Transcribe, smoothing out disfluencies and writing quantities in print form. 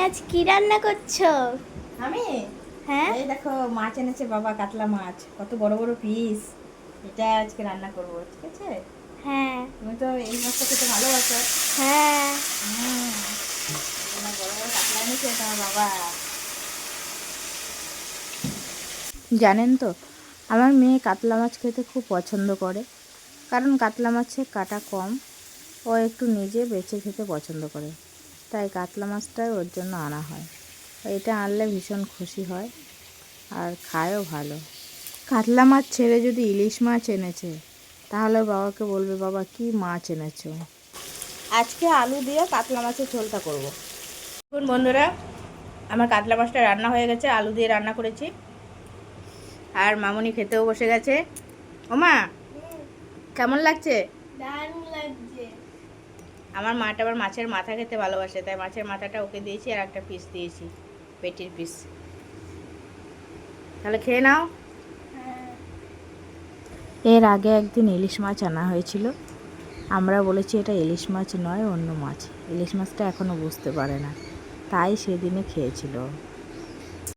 আজ কি রান্না করছো? আমি হ্যাঁ এই দেখো মাছ এনেছে বাবা, কাতলা মাছ, কত বড় বড় পিস। এটা আজকে রান্না করবো, ঠিক আছে? হ্যাঁ তুমি তো এই মাছটা খেতে ভালোবাসো। হ্যাঁ। হুম, বড় বড় কাতলা এনেছে তোমার বাবা। জানেন তো, আমার মেয়ে কাতলা মাছ খেতে খুব পছন্দ করে, কারণ কাতলা মাছের কাঁটা কম। ও একটু নিজে বেছে খেতে পছন্দ করে, তাই কাতলা মাছটাই ওর জন্য আনা হয়। এটা আনলে ভীষণ খুশি হয় আর খায়ও ভালো। কাতলা মাছ ছেড়ে যদি ইলিশ মাছ এনেছে, তাহলে বাবাকে বলবে, বাবা কি মাছ এনেছো। আজকে আলু দিয়ে কাতলা মাছের ঝোলটা করব। দেখুন বন্ধুরা, আমার কাতলা মাছটা রান্না হয়ে গেছে, আলু দিয়ে রান্না করেছি। আর মামুনি খেতেও বসে গেছে। ওমা, কেমন লাগছে? দারুণ লাগছে। আমার মাটা আবার মাছের মাথা খেতে ভালোবাসে, তাই মাছের মাথাটা ওকে দিয়েছি আর একটা পিস দিয়েছি, পেটির পিস। তাহলে খেয়ে নাও। হ্যাঁ। এর আগে একদিন ইলিশ মাছ আনা হয়েছিল। আমরা বলেছি এটা ইলিশ মাছ নয়, অন্য মাছ। ইলিশ মাছটা এখনও বুঝতে পারে না, তাই সেদিনে খেয়েছিল।